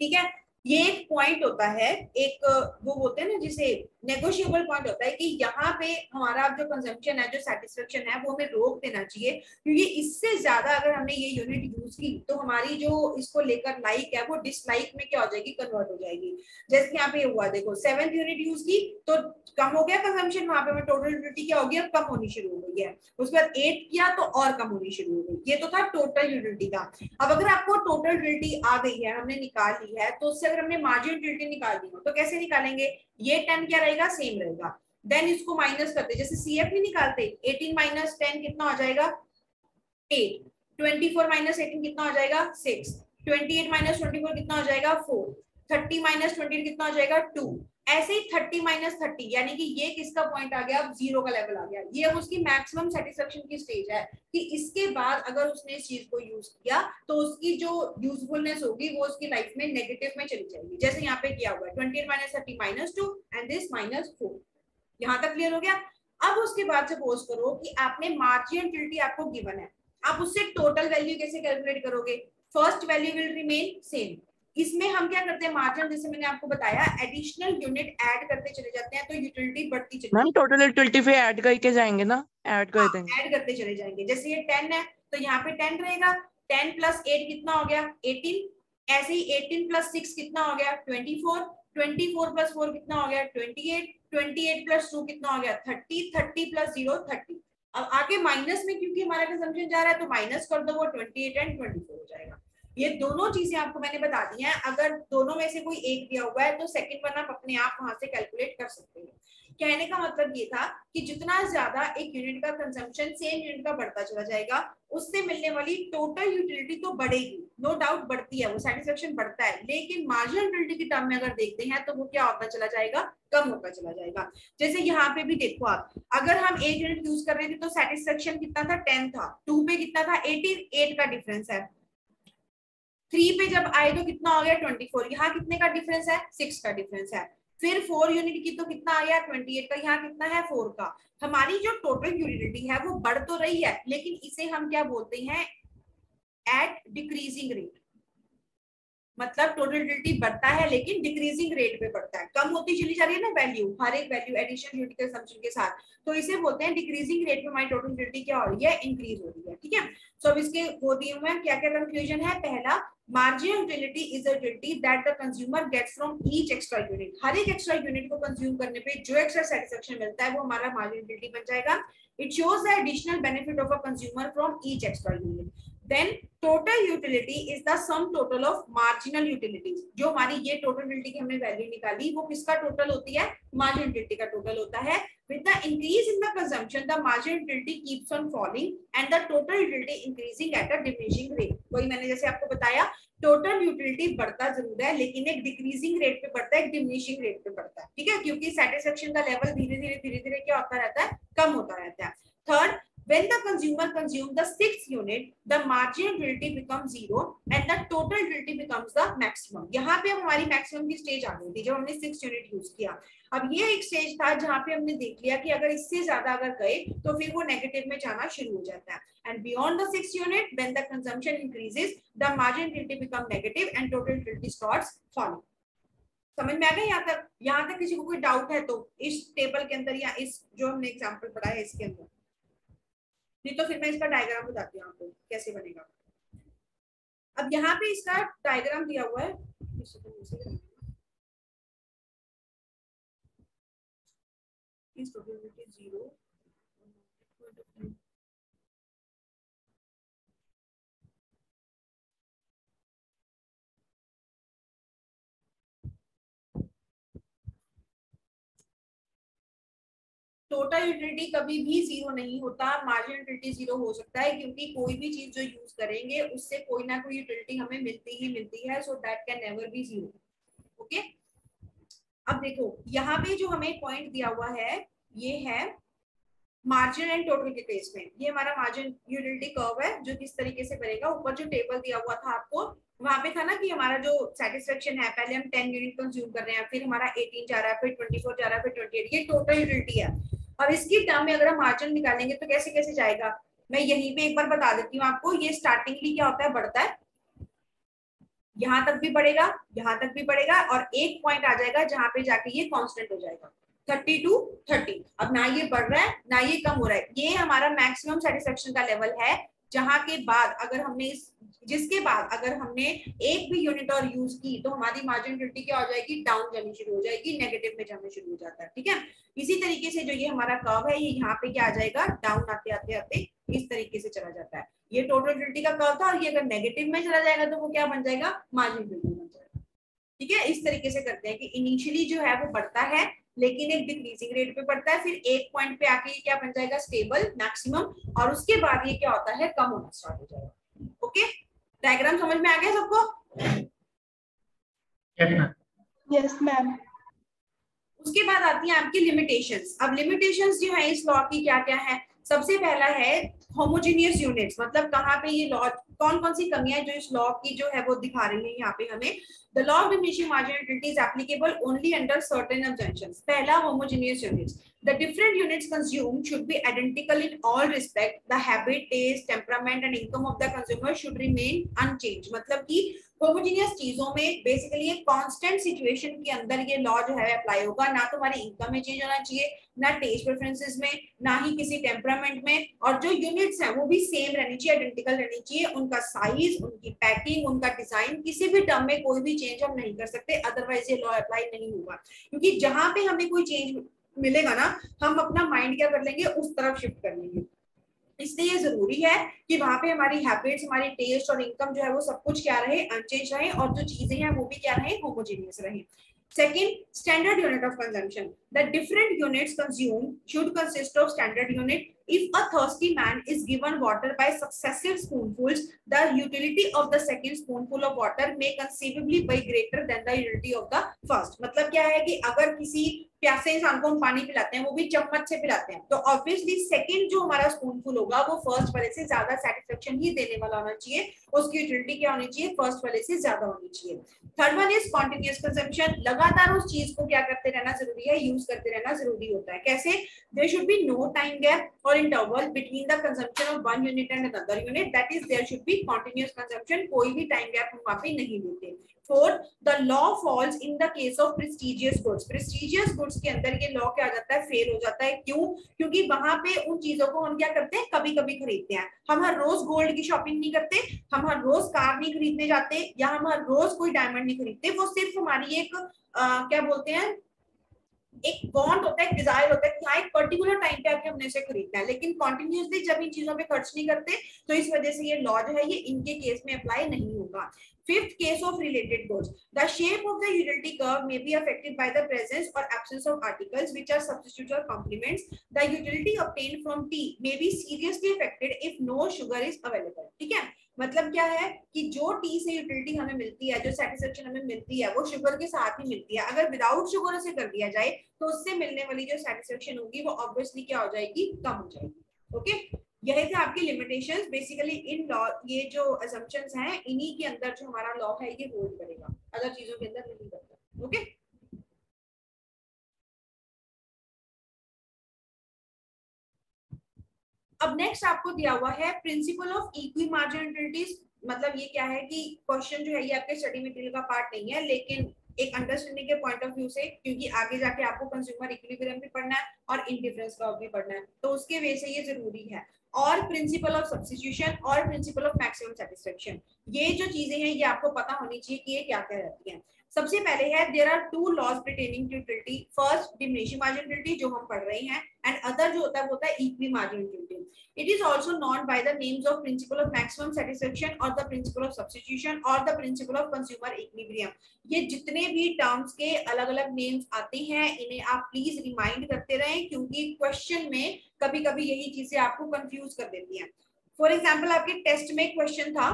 ठीक है, ये एक पॉइंट होता है, एक वो बोलते हैं ना जिसे नेगोशिएबल पॉइंट होता है कि यहाँ पे हमारा जो कंजम्पशन है, जो सेटिस्फेक्शन है वो हमें रोक देना चाहिए, क्योंकि इससे ज्यादा अगर हमने ये यूनिट यूज की तो हमारी जो इसको लेकर लाइक है वो डिसलाइक में क्या हो जाएगी, कन्वर्ट हो जाएगी। जैसे यहाँ पे हुआ देखो 7th यूनिट यूज की तो कम हो गया कंजम्पशन, वहां पे टोटल यूटिलिटी क्या हो गया, कम होनी शुरू हो गई है। उसके बाद 8 किया तो और कम होनी शुरू हो गई। ये तो था टोटल यूटिलिटी का। अब अगर आपको टोटल यूटिलिटी आ गई है, हमने निकाल ली है, तो उससे अगर हमने मार्जिन यूटिलिटी निकाल दी हो तो कैसे निकालेंगे, ये 10 क्या रहेगा, सेम रहेगा। देन इसको माइनस करते, जैसे सीएफ नहीं निकालते, 18 माइनस 10 कितना हो जाएगा 8, 24 माइनस 18 कितना हो जाएगा 6, 28 माइनस 24 कितना हो जाएगा 4, 30 माइनस 20 कितना हो जाएगा 2। ऐसे ही 30 माइनस 30 यानी कि ये किसका पॉइंट आ गया, अब जीरो का लेवल आ गया। ये अब उसकी मैक्सिमम सेटिस्फेक्शन की स्टेज है कि इसके बाद अगर उसने इस चीज को यूज किया तो उसकी जो यूजफुलनेस होगी वो उसकी लाइफ में नेगेटिव में चली जाएगी। जैसे यहाँ पे किया हुआ है 28 minus 30 minus 2 and this minus 4। यहाँ तक क्लियर हो गया। अब उसके बाद सपोज करो कि आपने मार्जिन यूटिलिटी आपको गिवन है, आप उससे टोटल वैल्यू कैसे कैलकुलेट करोगे, first value will remain same. इसमें हम क्या करते हैं, मार्जिन जैसे मैंने आपको बताया एडिशनल यूनिट ऐड करते चले जाते हैं तो यूटिलिटी बढ़ती चली मैम टोटल यूटिलिटी पे ऐड करके जाएंगे ना, ऐड कर देंगे, ऐड करते चले जाएंगे। जैसे ये 10 है तो यहाँ पे 10 रहेगा, 10 प्लस 8 कितना हो गया 18, ऐसे ही 18 प्लस 6 कितना हो गया 24, 24 प्लस 4 कितना हो गया 28, 28 प्लस 2 कितना हो गया 30, 30 प्लस 0 30। अब आगे माइनस में क्योंकि हमारा कंजम्पशन जा रहा है तो माइनस कर दो, वो 28 एंड 24 हो जाएगा। ये दोनों चीजें आपको मैंने बता दी हैं। अगर दोनों में से कोई एक दिया हुआ है तो सेकंड वन आप अपने आप वहां से कैलकुलेट कर सकते हैं। कहने का मतलब ये था कि जितना ज्यादा एक यूनिट का कंजम्पशन सेम यूनिट का बढ़ता चला जाएगा, उससे मिलने वाली टोटल यूटिलिटी तो बढ़ेगी, नो डाउट बढ़ती है, वो सेटिस्फेक्शन बढ़ता है, लेकिन मार्जिनल यूटिलिटी की टर्म में अगर देखते हैं तो वो क्या होता चला जाएगा, कम होता चला जाएगा। जैसे यहाँ पे भी देखो आप, अगर हम एक यूनिट यूज कर रहे थे तो सेटिस्फेक्शन कितना था, 10 था, 2 पे कितना था, 88 का डिफरेंस है, 3 पे जब आए तो कितना हो गया, 24, यहाँ कितने का डिफरेंस है, 6 का डिफरेंस है, फिर 4 यूनिट की तो कितना आ गया, 28 का, यहाँ कितना है, 4 का। हमारी जो टोटल यूटिलिटी है वो बढ़ तो रही है, लेकिन इसे हम क्या बोलते हैं, एट डिक्रीजिंग रेट, मतलब टोटल यूटिलिटी बढ़ता है लेकिन डिक्रीजिंग रेट पे बढ़ता है, कम होती चली जा रही है ना वैल्यू, हर एक वैल्यू एडिशन यूनिट कंजम्पशन के साथ, तो इसे बोलते हैं डिक्रीजिंग रेट पे हमारी टोटल यूटिलिटी क्या हो रही है, इंक्रीज हो रही है। ठीक है, सो अब इसके वो दिए हुए हैं, क्या क्या कंक्लूजन है। पहला, marginal utility is a utility that the consumer gets from each extra unit, हर एक एक्स्ट्रा यूनिट को कंज्यूम करने पे जो एक्स्ट्रा सेटिस्फेक्शन मिलता है वो हमारा मार्जिनल यूटिलिटी बन जाएगा। It shows the additional benefit of a consumer from each extra unit. Then total utility is the sum total of marginal utilities, जो हमारी ये total utility की हमने वैल्यू निकाली वो किसका टोटल होती है, marginal utility का टोटल होता है। With the increase in the consumption, the marginal utility keeps on falling and the total utility increasing at a diminishing rate। वही मैंने जैसे आपको बताया, टोटल यूटिलिटी बढ़ता जरूर है लेकिन एक डिक्रीजिंग रेट पे बढ़ता है, एक डिमिनिशिंग रेट पे बढ़ता है। ठीक है, क्योंकि सेटिस्फेक्शन का लेवल धीरे धीरे क्या होता रहता है, कम होता रहता है। Third, when the consumer consumes the 6th unit, the marginal utility becomes 0 and the total utility becomes the maximum। यहाँ पे हमारी मैक्सिमम की स्टेज आ गई थी जब हमने 6 यूनिट यूज किया। अब ये एक स्टेज था जहाँ पे हमने देख लिया कि अगर इससे ज्यादा अगर गए तो फिर वो नेगेटिव में जाना शुरू हो जाता है। And beyond the 6th unit, when the consumption increases, the marginal utility become negative and total utility starts falling। समझ में आ गया यहाँ तक? यहाँ तक किसी को कोई डाउट है तो इस टेबल के अंदर या इस जो हमने एग्जाम्पल पढ़ा है इसके अंदर, नहीं तो फिर मैं इसका डायग्राम बताती हूँ आपको कैसे बनेगा। अब यहाँ पे इसका डायग्राम दिया हुआ है, जीरो टोटल यूटिलिटी कभी भी जीरो नहीं होता, मार्जिनल यूटिलिटी जीरो हो सकता है क्योंकि कोई भी चीज जो यूज करेंगे उससे कोई ना कोई यूटिलिटी हमें मिलती ही मिलती है, so that can never be zero. Okay, अब देखो यहाँ पे जो हमें पॉइंट दिया हुआ है ये है मार्जिन एंड टोटल के केस में, ये हमारा मार्जिन यूटिलिटी कर्व है जो किस तरीके से बनेगा। ऊपर जो टेबल दिया हुआ था आपको वहां पे था ना कि हमारा जो सेटिस्फेक्शन है, पहले हम 10 यूनिट कंज्यूम कर रहे हैं, फिर हमारा 18 जा रहा है, फिर 24 जा रहा है, फिर 28, ये टोटल यूटिलिटी है। और इसकी टर्म में अगर हम मार्जिन निकालेंगे तो कैसे कैसे जाएगा, मैं यहीं पे एक बार बता देती हूँ आपको। ये स्टार्टिंगली क्या होता है, बढ़ता है, यहाँ तक भी बढ़ेगा, यहाँ तक भी बढ़ेगा, और एक पॉइंट आ जाएगा जहां पे जाके ये कांस्टेंट हो जाएगा 30 to 30। अब ना ये बढ़ रहा है ना ये कम हो रहा है, ये हमारा मैक्सिमम सेटिस्फेक्शन का लेवल है जहां के बाद अगर हमने जिसके बाद अगर हमने एक भी यूनिट और यूज की तो हमारी मार्जिन यूटिलिटी क्या हो जाएगी, डाउन जानी शुरू हो जाएगी, नेगेटिव में जाना शुरू हो जाता है। ठीक है, इसी तरीके से जो ये हमारा कर्व है ये यहाँ पे क्या आ जाएगा, डाउन आते आते आते इस तरीके से चला जाता है। ये टोटल यूटिलिटी का कर्व था और ये अगर नेगेटिव में चला जाएगा तो वो क्या बन जाएगा, मार्जिन यूटिलिटी बन जाएगा। ठीक है, इस तरीके से करते हैं कि इनिशियली जो है वो बढ़ता है लेकिन एक डिक्रीजिंग रेट पे बढ़ता है, फिर एक पॉइंट पे आके ये क्या बन जाएगा, स्टेबल मैक्सिमम, और उसके बाद ये क्या होता है, कम होना स्टार्ट हो जाएगा। ओके, डायग्राम समझ में आ गया सबको? Yes ma'am. उसके बाद आती है आपकी लिमिटेशंस। अब लिमिटेशंस जो है इस लॉ की क्या क्या है, सबसे पहला है होमोजेनियस यूनिट्स, मतलब कहाँ पे ये लॉ, कौन कौन सी कमियां जो इस लॉ की जो है वो दिखा रही है यहाँ पे हमें। The law of diminishing marginal utility is applicable only under certain assumptions। पहला, homogeneous units, the different units consumed should be identical in all respect, the habit, taste, temperament and income of the consumer should remain unchanged। मतलब कि होमोजेनियस चीजों में बेसिकली एक कांस्टेंट सिचुएशन के अंदर ये लॉ जो है अप्लाई होगा, ना तुम्हारी इनकम में चेंज होना चाहिए, ना टेस्ट प्रेफरेंसेस में, ना ही किसी टेम्परामेंट में, और जो यूनिट्स हैं वो भी सेम रहनी चाहिए, आइडेंटिकल रहनी चाहिए, उनका साइज, उनकी पैकिंग, उनका डिजाइन, किसी भी टर्म में कोई भी चेंज हम नहीं कर सकते, अदरवाइज ये लॉ अप्लाई नहीं होगा। क्योंकि जहां पे हमें कोई चेंज मिलेगा ना, हम अपना माइंड क्या कर लेंगे, उस तरफ शिफ्ट कर लेंगे। इसलिए ये जरूरी है कि वहां पे हमारी हैबिट्स, हमारी टेस्ट और इनकम जो है वो सब कुछ क्या रहे, अनचेंज रहे, और जो चीजें हैं वो भी क्या रहे, होमोजेनियस रहे। Second, standard unit of consumption, The different units consumed should consist of standard unit. If a thirsty man is given water by successive spoonfuls, the utility of the second spoonful of water may conceivably be greater than the utility of the first. मतलब क्या है कि अगर किसी प्यासे इंसान को हम पानी पिलाते हैं, वो भी चम्मच से पिलाते हैं, तो ऑब्वियसली सेकंड जो हमारा स्पूनफुल होगा वो फर्स्ट वाले से ज्यादा सेटिस्फेक्शन ही देने वाला होना चाहिए, उसकी यूटिलिटी क्या होनी चाहिए, फर्स्ट वाले से ज्यादा होनी चाहिए. Third one is continuous consumption. लगातार उस चीज को क्या करते रहना जरूरी है, यूज करते रहना जरूरी होता है. कैसे? There should be no time gap और interval between the consumption of one unit and another unit, that is there should be continuous consumption. कोई भी टाइम गैप हम वहां पे नहीं लेते. Fourth, the law falls in the case of prestigious goods. Prestigious goods के अंदर ये लॉ क्या आ जाता है, फेल हो जाता है. क्यों? क्योंकि वहां पे उन चीजों को हम क्या करते हैं, कभी कभी खरीदते हैं. हम हर रोज गोल्ड की शॉपिंग नहीं करते, हम हर रोज कार नहीं खरीदने जाते, या हम हर रोज कोई डायमंड नहीं खरीदते. वो सिर्फ हमारी एक क्या बोलते हैं, एक वांट होता है, डिजायर होता है कि हाँ एक पर्टिकुलर टाइम पे आके हमने इसे खरीदना है. लेकिन कॉन्टिन्यूसली जब इन चीजों पे खर्च नहीं करते, तो इस वजह से ये लॉ जो है ये इनके केस में अप्लाई नहीं होगा. Fifth, case of related goods. The shape of the utility curve may be affected by the presence or absence of articles which are substitutes or complements. The utility obtained from tea may be seriously affected if no sugar is available. ठीक है, मतलब क्या है कि जो टी से यूटिलिटी हमें मिलती है, जो सेटिस्फेक्शन हमें मिलती है, वो शुगर के साथ ही मिलती है. अगर विदाउट शुगर उसे कर दिया जाए तो उससे मिलने वाली जो सेटिस्फेक्शन होगी वो ऑब्वियसली क्या हो जाएगी, कम हो जाएगी. ओके, यही थे आपकी लिमिटेशंस. बेसिकली इन लॉ, ये जो असम्पशंस हैं, इन्हीं के अंदर जो हमारा लॉ है ये होल्ड करेगा, अदर चीजों के अंदर नहीं करता. ओके, अब नेक्स्ट आपको दिया हुआ है principle of equi margin utilities. मतलब ये क्या है कि क्वेश्चन जो है ये आपके स्टडी मटेरियल का पार्ट नहीं है, लेकिन एक अंडरस्टैंडिंग के पॉइंट ऑफ व्यू से, क्योंकि आगे जाके आपको कंज्यूमर इक्विलिब्रियम भी पढ़ना है और इंडिफरेंस कर्व भी पढ़ना है, तो उसके वे से ये जरूरी है. और प्रिंसिपल ऑफ सब्स्टिट्यूशन और प्रिंसिपल ऑफ मैक्सिमम सेटिस्फेक्शन, ये जो चीजें हैं ये आपको पता होनी चाहिए कि ये क्या क्या रहती हैं. सबसे पहले है there are two laws pertaining to utility. First diminishing margin utility जो हम पढ़ रहे हैं, एंड अदर जो होता है वो होता है equi margin utility. It is also known by the names of principle of maximum satisfaction or the principle of substitution or the principle of consumer equilibrium. ये जितने भी टर्म्स के अलग अलग नेम्स आते हैं, इन्हें आप प्लीज रिमाइंड करते रहें, क्योंकि क्वेश्चन में कभी कभी यही चीजें आपको कंफ्यूज कर देती हैं. फॉर एग्जाम्पल आपके टेस्ट में क्वेश्चन था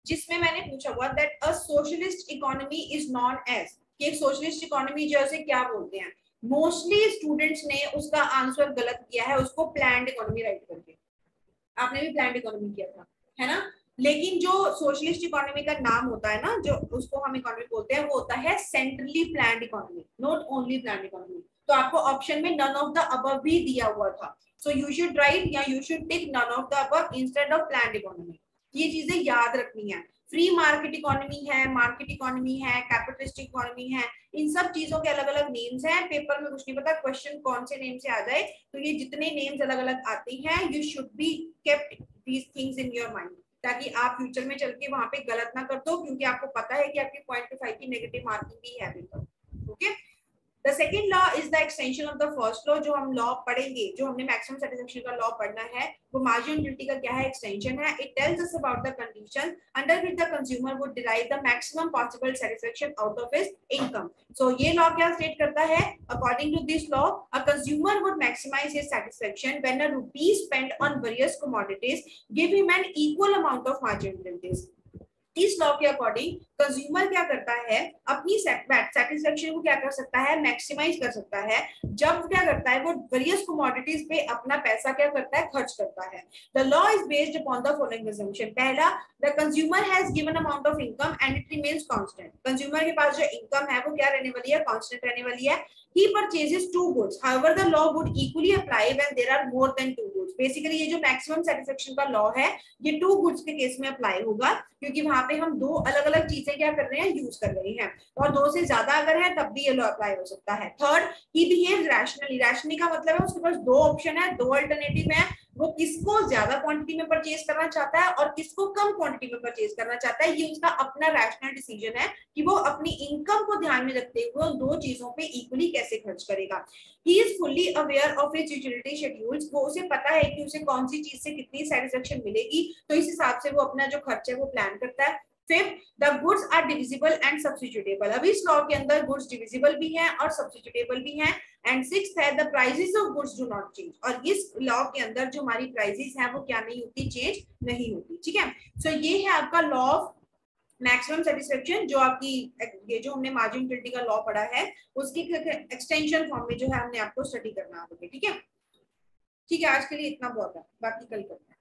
जिसमें मैंने पूछा हुआ that a socialist economy is known as, कि सोशलिस्ट इकोनॉमी जो है क्या बोलते हैं. मोस्टली स्टूडेंट्स ने उसका आंसर गलत किया है, उसको प्लान्ड इकोनॉमी राइट करके. आपने भी प्लान्ड इकोनॉमी किया था, है ना. लेकिन जो सोशलिस्ट इकोनॉमी का नाम होता है ना, जो उसको हम इकोनॉमी बोलते हैं, वो होता है centrally planned economy, not only planned economy. तो आपको ऑप्शन में नन ऑफ द अबव भी दिया हुआ था, सो यू शुड राइट या you should tick none of the above instead of planned economy. ये चीजें याद रखनी है. फ्री मार्केट इकोनॉमी है, मार्केट इकोनॉमी है, कैपिटलिस्टिक इकोनॉमी है, इन सब चीजों के अलग अलग नेम्स हैं. पेपर में कुछ नहीं पता क्वेश्चन कौन से नेम से आ जाए, तो ये जितने नेम्स अलग अलग आते हैं, you should be kept these things in your mind, ताकि आप फ्यूचर में चल के वहां पे गलत ना कर दो, क्योंकि आपको पता है कि आपके 0.25 की नेगेटिव मार्किंग भी है paper. Okay, The second law is the extension of the first law. जो हम law पढ़ेंगे, जो हमने maximum satisfaction का law पढ़ना है, वो marginal utility का क्या है, extension है. It tells us about the conditions under which the consumer would derive the maximum possible satisfaction out of his income. So ये law क्या state करता है? According to this law, a consumer would maximize his satisfaction when a rupee spent on various commodities give him an equal amount of marginal utilities. इस लॉ के अकॉर्डिंग कंज्यूमर क्या करता है, अपनी सेटिस्फेक्शन को क्या कर सकता है, मैक्सिमाइज कर सकता है. जब क्या करता है, वो वेरियस कमोडिटीज पे अपना पैसा क्या करता है, खर्च करता है. The law is based upon the following assumption. पहला, the consumer has given amount of income and it remains constant. Consumer के पास जो इनकम है वो क्या रहने वाली है, कांस्टेंट रहने वाली है. He purchases two goods. However, the law would equally apply when there are more than two goods. Basically, ये जो maximum satisfaction का law है, ये two goods के केस में apply होगा, क्योंकि वहां पे हम दो अलग अलग चीजें क्या कर रहे हैं, यूज कर रहे हैं, और दो से ज्यादा अगर है तब भी ये लॉ अप्लाई हो सकता है. Third, he behaves rationally. Rationally का मतलब है उसके पास दो ऑप्शन है, दो अल्टरनेटिव है, वो किसको ज्यादा क्वांटिटी में परचेज करना चाहता है और किसको कम क्वांटिटी में परचेज करना चाहता है. ये उसका अपना रैशनल डिसीजन है कि वो अपनी इनकम को ध्यान में रखते हुए उन दो चीजों पे इक्वली कैसे खर्च करेगा. He is fully aware of his utility schedules. वो उसे पता है कि उसे कौन सी चीज से कितनी सेटिस्फेक्शन मिलेगी, तो इस हिसाब से वो अपना जो खर्च है वो प्लान करता है. Fifth, the goods are divisible and substitutable. अब इस लॉ के अंदर गुड्स डिविजिबल भी हैं और सब्स्टिट्यूटेबल भी हैं। एंड सिक्स्थ है, the prices of goods do not change. और इस लॉ के अंदर जो हमारी प्राइसेस हैं वो क्या नहीं होती, चेंज नहीं होती। ठीक है, सो ये है आपका लॉ ऑफ मैक्सिमम सेटिस्फेक्शन, जो आपकी ये जो हमने मार्जिन यूटिलिटी का लॉ पढ़ा है उसकी एक्सटेंशन फॉर्म में जो है हमने आपको स्टडी करना है। ठीक है, ठीक है, आज के लिए इतना बहुत है, बाकी कल करते हैं।